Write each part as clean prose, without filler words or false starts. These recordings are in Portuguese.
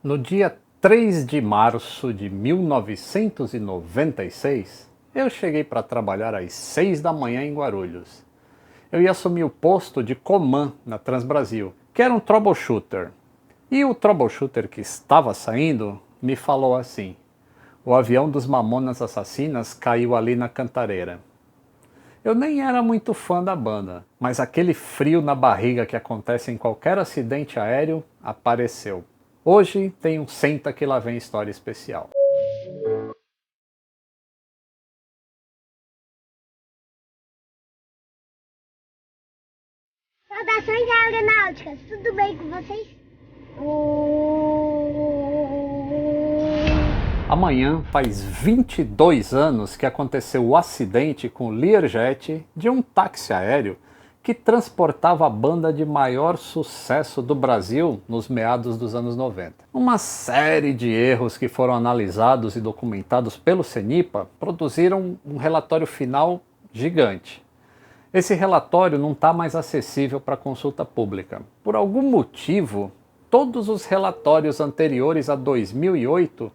No dia 3 de março de 1996, eu cheguei para trabalhar às 6 da manhã em Guarulhos. Eu ia assumir o posto de comando na Transbrasil, que era um troubleshooter. E o troubleshooter que estava saindo me falou assim: o avião dos Mamonas Assassinas caiu ali na Cantareira. Eu nem era muito fã da banda, mas aquele frio na barriga que acontece em qualquer acidente aéreo apareceu. Hoje tem um Senta que lá vem história especial. Saudações aeronáuticas, tudo bem com vocês? Amanhã faz 22 anos que aconteceu o acidente com o Learjet de um táxi aéreo que transportava a banda de maior sucesso do Brasil nos meados dos anos 90. Uma série de erros que foram analisados e documentados pelo CENIPA produziram um relatório final gigante. Esse relatório não está mais acessível para consulta pública. Por algum motivo, todos os relatórios anteriores a 2008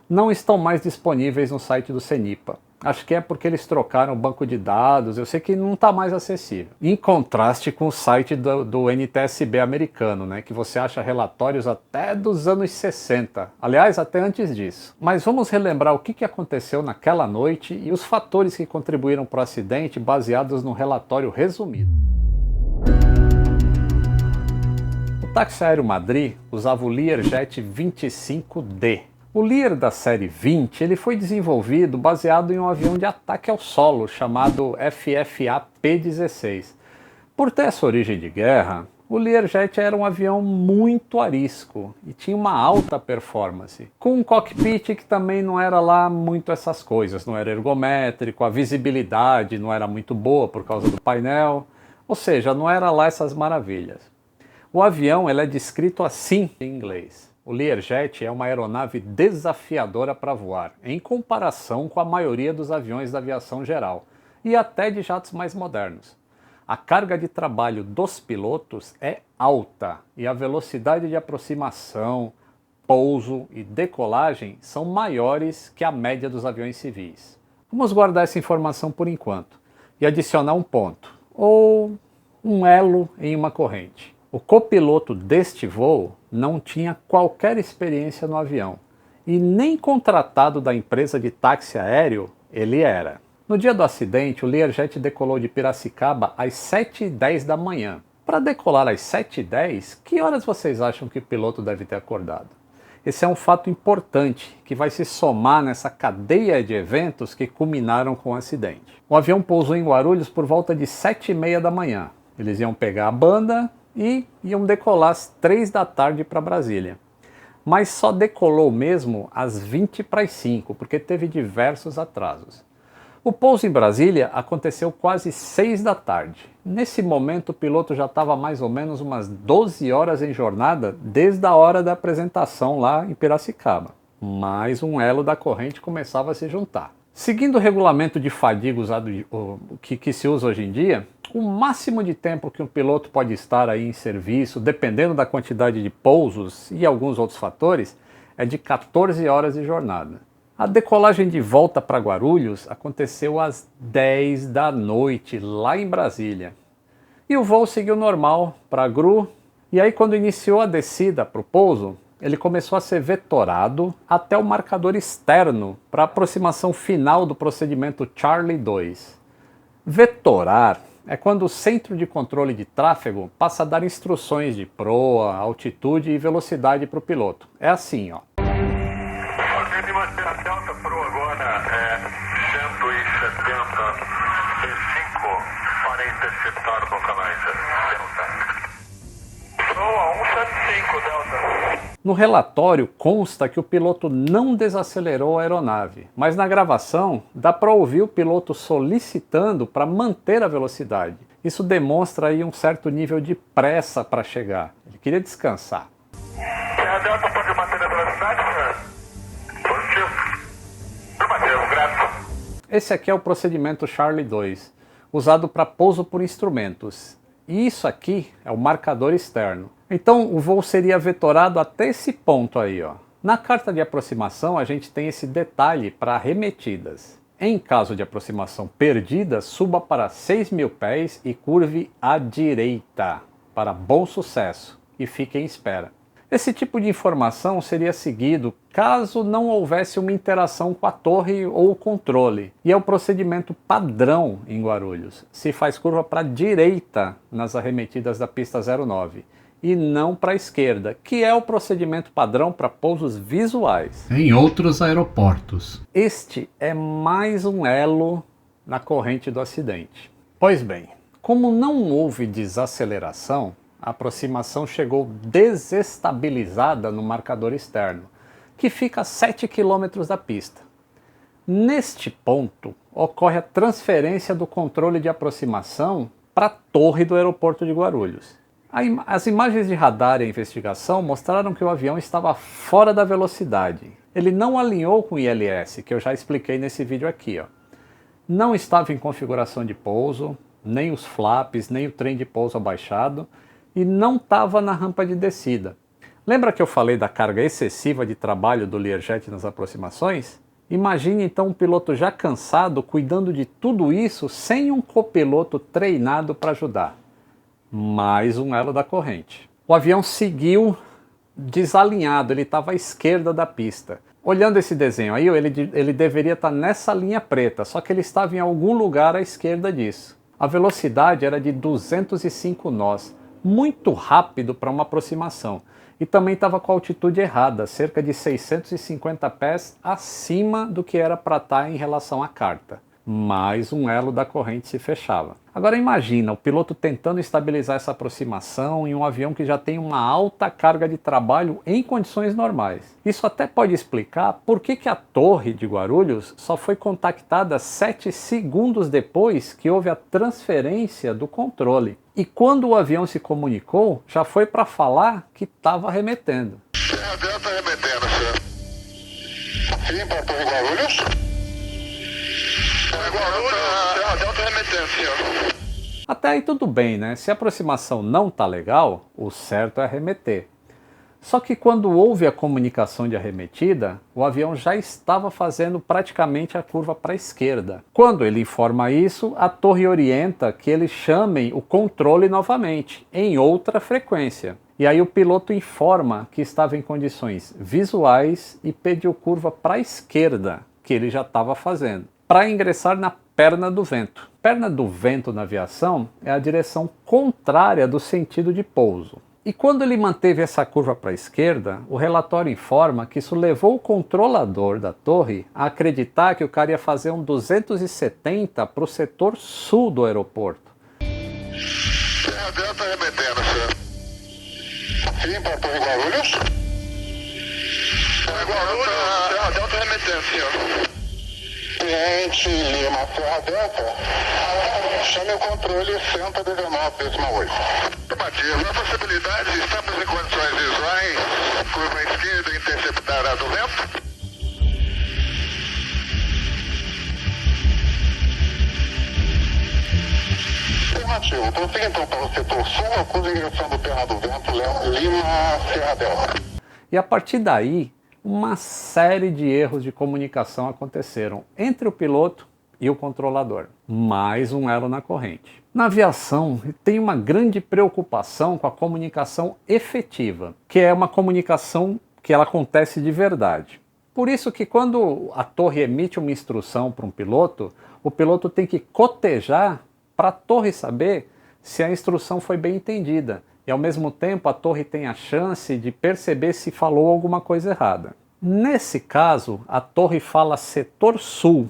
não estão mais disponíveis no site do CENIPA. Acho que é porque eles trocaram o banco de dados, eu sei que não está mais acessível. Em contraste com o site do NTSB americano, né, que você acha relatórios até dos anos 60, aliás, até antes disso. Mas vamos relembrar o que aconteceu naquela noite e os fatores que contribuíram para o acidente baseados no relatório resumido. O táxi aéreo Madrid usava o Learjet 25D. O Lear da série 20 ele foi desenvolvido baseado em um avião de ataque ao solo chamado FFA-P-16. Por ter essa origem de guerra, o Learjet era um avião muito arisco e tinha uma alta performance, com um cockpit que também não era lá muito essas coisas, não era ergométrico, a visibilidade não era muito boa por causa do painel, ou seja, não era lá essas maravilhas. O avião é descrito assim em inglês. O Learjet é uma aeronave desafiadora para voar, em comparação com a maioria dos aviões da aviação geral, e até de jatos mais modernos. A carga de trabalho dos pilotos é alta, e a velocidade de aproximação, pouso e decolagem são maiores que a média dos aviões civis. Vamos guardar essa informação por enquanto, e adicionar um ponto, ou um elo em uma corrente. O copiloto deste voo não tinha qualquer experiência no avião e nem contratado da empresa de táxi aéreo ele era. No dia do acidente, o Learjet decolou de Piracicaba às 7h10 da manhã. Para decolar às 7h10, que horas vocês acham que o piloto deve ter acordado? Esse é um fato importante que vai se somar nessa cadeia de eventos que culminaram com o acidente. O avião pousou em Guarulhos por volta de 7h30 da manhã. Eles iam pegar a banda e iam decolar às 3 da tarde para Brasília. Mas só decolou mesmo às 20h05, porque teve diversos atrasos. O pouso em Brasília aconteceu quase 6 da tarde. Nesse momento o piloto já estava mais ou menos umas 12 horas em jornada desde a hora da apresentação lá em Piracicaba. Mais um elo da corrente começava a se juntar. Seguindo o regulamento de fadiga usado, que se usa hoje em dia, o máximo de tempo que um piloto pode estar aí em serviço, dependendo da quantidade de pousos e alguns outros fatores, é de 14 horas de jornada. A decolagem de volta para Guarulhos aconteceu às 10 da noite, lá em Brasília. E o voo seguiu normal para a GRU, e aí quando iniciou a descida para o pouso, ele começou a ser vetorado até o marcador externo para a aproximação final do procedimento Charlie 2. Vetorar é quando o centro de controle de tráfego passa a dar instruções de proa, altitude e velocidade para o piloto. É assim, ó. Ok, de manter a delta pro agora é 170 E5 para interceptar localizer delta. Proa 175 delta. No relatório consta que o piloto não desacelerou a aeronave, mas na gravação dá para ouvir o piloto solicitando para manter a velocidade. Isso demonstra aí um certo nível de pressa para chegar. Ele queria descansar. A delta pode manter a velocidade, senhor? Positivo. Afirmativo, grato. Esse aqui é o procedimento Charlie 2, usado para pouso por instrumentos. E isso aqui é o marcador externo. Então o voo seria vetorado até esse ponto aí, ó. Na carta de aproximação a gente tem esse detalhe para arremetidas. Em caso de aproximação perdida, suba para 6.000 pés e curve à direita para bom sucesso e fique em espera. Esse tipo de informação seria seguido caso não houvesse uma interação com a torre ou o controle. E é o procedimento padrão em Guarulhos. Se faz curva para a direita nas arremetidas da pista 09 e não para a esquerda, que é o procedimento padrão para pousos visuais em outros aeroportos. Este é mais um elo na corrente do acidente. Pois bem, como não houve desaceleração, a aproximação chegou desestabilizada no marcador externo, que fica a 7 km da pista. Neste ponto, ocorre a transferência do controle de aproximação para a torre do aeroporto de Guarulhos. As imagens de radar e a investigação mostraram que o avião estava fora da velocidade. Ele não alinhou com o ILS, que eu já expliquei nesse vídeo aqui, ó. Não estava em configuração de pouso, nem os flaps, nem o trem de pouso abaixado, e não estava na rampa de descida. Lembra que eu falei da carga excessiva de trabalho do Learjet nas aproximações? Imagine então um piloto já cansado cuidando de tudo isso sem um copiloto treinado para ajudar. Mais um elo da corrente. O avião seguiu desalinhado, ele estava à esquerda da pista. Olhando esse desenho aí, ele deveria estar nessa linha preta, só que ele estava em algum lugar à esquerda disso. A velocidade era de 205 nós. Muito rápido para uma aproximação, e também estava com a altitude errada, cerca de 650 pés acima do que era para estar em relação à carta. Mais um elo da corrente se fechava. Agora imagina o piloto tentando estabilizar essa aproximação em um avião que já tem uma alta carga de trabalho em condições normais. Isso até pode explicar por que a torre de Guarulhos só foi contactada 7 segundos depois que houve a transferência do controle. E quando o avião se comunicou, já foi para falar que estava arremetendo. Delta arremetendo, senhor. Sim, para a torre Guarulhos. Delta arremetendo, senhor. Até aí tudo bem, né? Se a aproximação não tá legal, o certo é arremeter. Só que quando houve a comunicação de arremetida, o avião já estava fazendo praticamente a curva para a esquerda. Quando ele informa isso, a torre orienta que eles chamem o controle novamente, em outra frequência. E aí o piloto informa que estava em condições visuais e pediu curva para a esquerda, que ele já estava fazendo, para ingressar na perna do vento. Perna do vento na aviação é a direção contrária do sentido de pouso. E quando ele manteve essa curva para a esquerda, o relatório informa que isso levou o controlador da torre a acreditar que o cara ia fazer um 270 para o setor sul do aeroporto. Delta arremetendo, senhor. Sim, para a torre Guarulhos. Guarulhos, Delta arremetendo, senhor. Cliente Lima Serra Delta, chame o controle 119,8. Afirmativo. A possibilidade, estamos em condições visuais, curva à esquerda, interceptará do vento. Afirmativo. Prossiga então para o setor sul, com direção do perna do vento, Lima Serra Delta. E a partir daí, uma série de erros de comunicação aconteceram entre o piloto e o controlador. Mais um elo na corrente. Na aviação, tem uma grande preocupação com a comunicação efetiva, que é uma comunicação que ela acontece de verdade. Por isso que quando a torre emite uma instrução para um piloto, o piloto tem que cotejar para a torre saber se a instrução foi bem entendida. E ao mesmo tempo a torre tem a chance de perceber se falou alguma coisa errada. Nesse caso, a torre fala setor sul.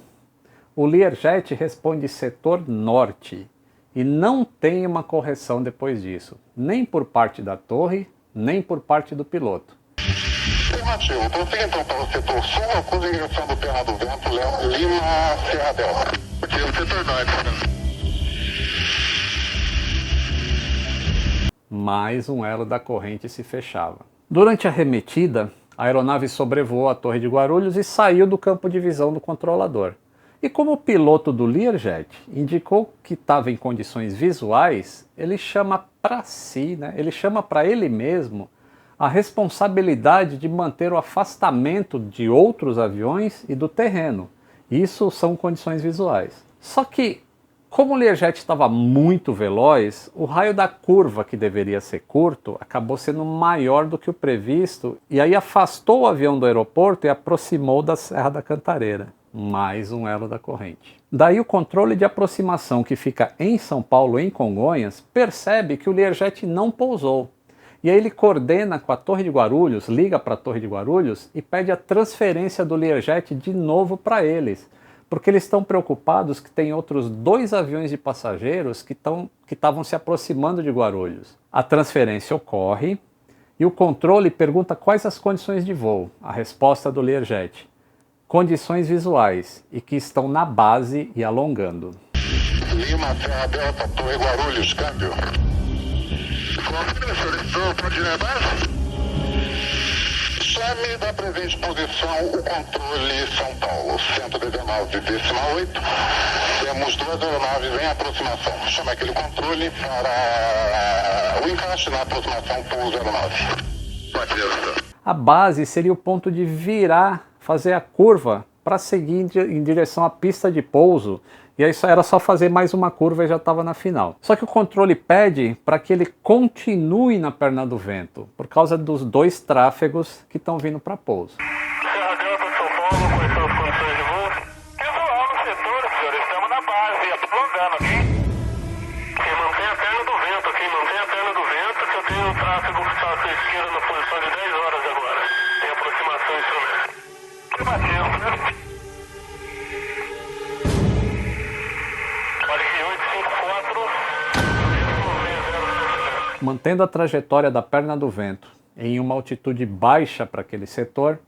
O Learjet responde setor norte. E não tem uma correção depois disso, nem por parte da torre, nem por parte do piloto. Afirmativo. Prossiga então para o setor sul, com direção do perna do vento, Lima Serra Delta. Motivo setor norte. Mais um elo da corrente se fechava. Durante a arremetida, a aeronave sobrevoou a torre de Guarulhos e saiu do campo de visão do controlador. E como o piloto do Learjet indicou que estava em condições visuais, ele chama para si, né? Ele chama para ele mesmo a responsabilidade de manter o afastamento de outros aviões e do terreno. Isso são condições visuais. Só que, como o Learjet estava muito veloz, o raio da curva, que deveria ser curto, acabou sendo maior do que o previsto e aí afastou o avião do aeroporto e aproximou da Serra da Cantareira. Mais um elo da corrente. Daí o controle de aproximação, que fica em São Paulo, em Congonhas, percebe que o Learjet não pousou. E aí ele coordena com a Torre de Guarulhos, liga para a Torre de Guarulhos e pede a transferência do Learjet de novo para eles, porque eles estão preocupados que tem outros 2 aviões de passageiros que estavam se aproximando de Guarulhos. A transferência ocorre e o controle pergunta quais as condições de voo. A resposta do Learjet: condições visuais e que estão na base e alongando. Lima, Serra Delta, Torre Guarulhos, câmbio. Confira, senhor, pode ir na base? Chame da presente posição o controle São Paulo, 119,8. Temos 2 aeronaves em aproximação. Chama aquele controle para o encaixe na aproximação pouso aeronave. Pode ir, senhor. A base seria o ponto de virar, fazer a curva para seguir em direção à pista de pouso. E aí era só fazer mais uma curva e já estava na final. Só que o controle pede para que ele continue na perna do vento, por causa dos 2 tráfegos que estão vindo para pouso. Serra Delta, São Paulo, quais são as condições de voo? Visual no setor, senhor, estamos na base, alongando aqui. Quem mantém a perna do vento, quem mantém a perna do vento, que eu tenho o tráfego que está à sua esquerda na posição de 10 horas agora. Tem aproximação instrumento. Que bateu, né? Mantendo a trajetória da perna do vento em uma altitude baixa para aquele setor,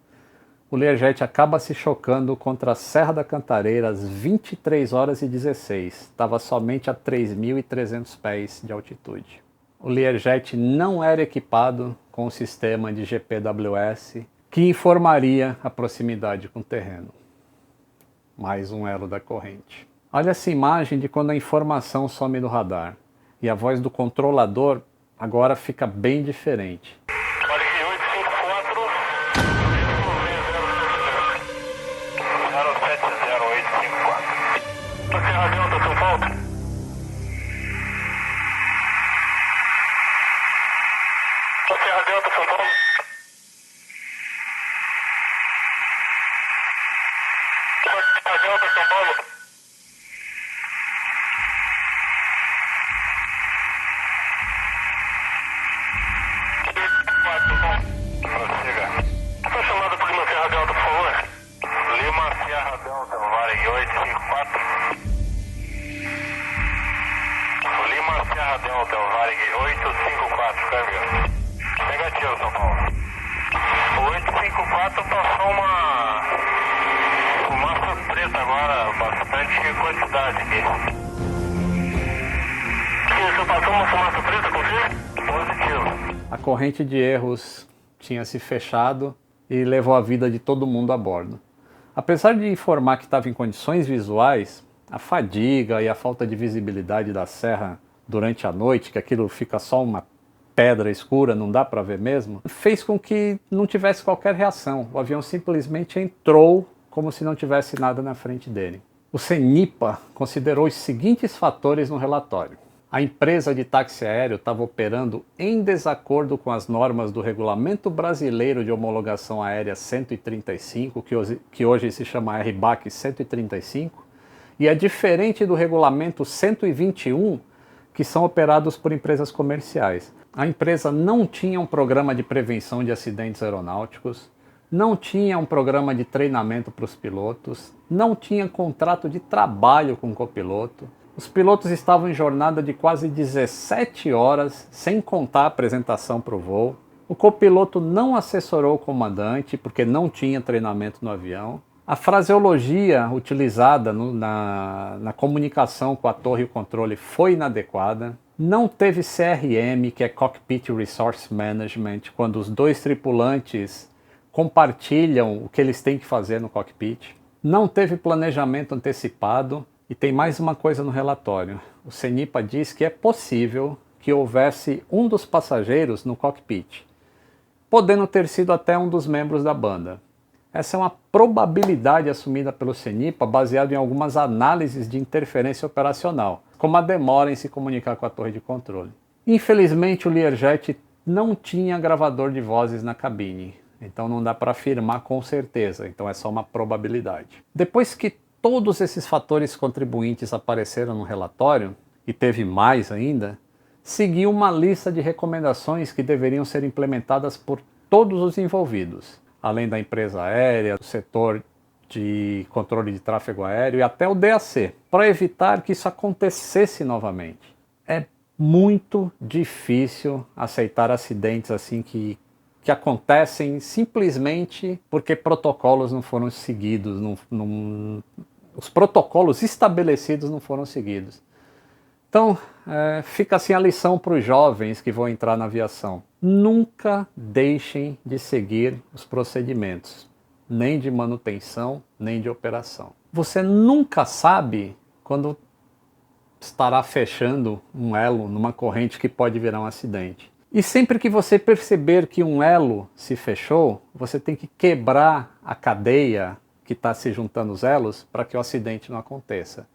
o Learjet acaba se chocando contra a Serra da Cantareira às 23 horas e 16. Estava somente a 3.300 pés de altitude. O Learjet não era equipado com o sistema de GPWS que informaria a proximidade com o terreno. Mais um elo da corrente. Olha essa imagem de quando a informação some do radar e a voz do controlador agora fica bem diferente. Serra Delta, São Paulo. Serra Delta, São Paulo. Serra Delta, São Paulo. Prossiga. Foi chamada por Lima Serra Delta, por favor. Lima Serra Delta, Varig 854. Lima Serra Delta, Varig 854, câmbio. Negativo, São Paulo. O 854 passou uma fumaça preta agora, bastante quantidade aqui. Você passou uma fumaça preta, confirma? Positivo. A corrente de erros tinha se fechado e levou a vida de todo mundo a bordo. Apesar de informar que estava em condições visuais, a fadiga e a falta de visibilidade da serra durante a noite, que aquilo fica só uma pedra escura, não dá para ver mesmo, fez com que não tivesse qualquer reação. O avião simplesmente entrou como se não tivesse nada na frente dele. O CENIPA considerou os seguintes fatores no relatório. A empresa de táxi aéreo estava operando em desacordo com as normas do Regulamento Brasileiro de Homologação Aérea 135, que hoje se chama RBAC 135, e é diferente do Regulamento 121, que são operados por empresas comerciais. A empresa não tinha um programa de prevenção de acidentes aeronáuticos, não tinha um programa de treinamento para os pilotos, não tinha contrato de trabalho com o copiloto. Os pilotos estavam em jornada de quase 17 horas, sem contar a apresentação para o voo. O copiloto não assessorou o comandante, porque não tinha treinamento no avião. A fraseologia utilizada na comunicação com a torre e o controle foi inadequada. Não teve CRM, que é Cockpit Resource Management, quando os 2 tripulantes compartilham o que eles têm que fazer no cockpit. Não teve planejamento antecipado e tem mais uma coisa no relatório. O CENIPA diz que é possível que houvesse um dos passageiros no cockpit, podendo ter sido até um dos membros da banda. Essa é uma probabilidade assumida pelo CENIPA baseada em algumas análises de interferência operacional, como a demora em se comunicar com a torre de controle. Infelizmente, o Learjet não tinha gravador de vozes na cabine, então não dá para afirmar com certeza, então é só uma probabilidade. Depois que todos esses fatores contribuintes apareceram no relatório, e teve mais ainda, seguiu uma lista de recomendações que deveriam ser implementadas por todos os envolvidos, além da empresa aérea, do setor de controle de tráfego aéreo e até o DAC, para evitar que isso acontecesse novamente. É muito difícil aceitar acidentes assim que acontecem simplesmente porque protocolos não foram seguidos, os protocolos estabelecidos não foram seguidos. Então, fica assim a lição para os jovens que vão entrar na aviação. Nunca deixem de seguir os procedimentos, nem de manutenção, nem de operação. Você nunca sabe quando estará fechando um elo numa corrente que pode virar um acidente. E sempre que você perceber que um elo se fechou, você tem que quebrar a cadeia que está se juntando os elos para que o acidente não aconteça.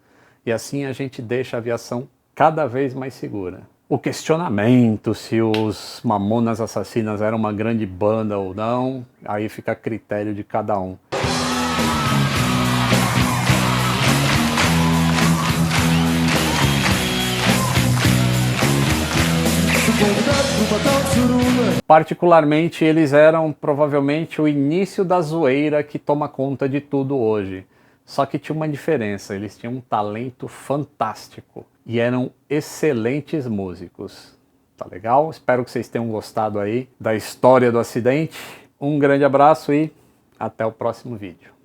E assim a gente deixa a aviação cada vez mais segura. O questionamento se os Mamonas Assassinas eram uma grande banda ou não, aí fica a critério de cada um. Particularmente, eles eram provavelmente o início da zoeira que toma conta de tudo hoje. Só que tinha uma diferença, eles tinham um talento fantástico e eram excelentes músicos. Tá legal? Espero que vocês tenham gostado aí da história do acidente. Um grande abraço e até o próximo vídeo.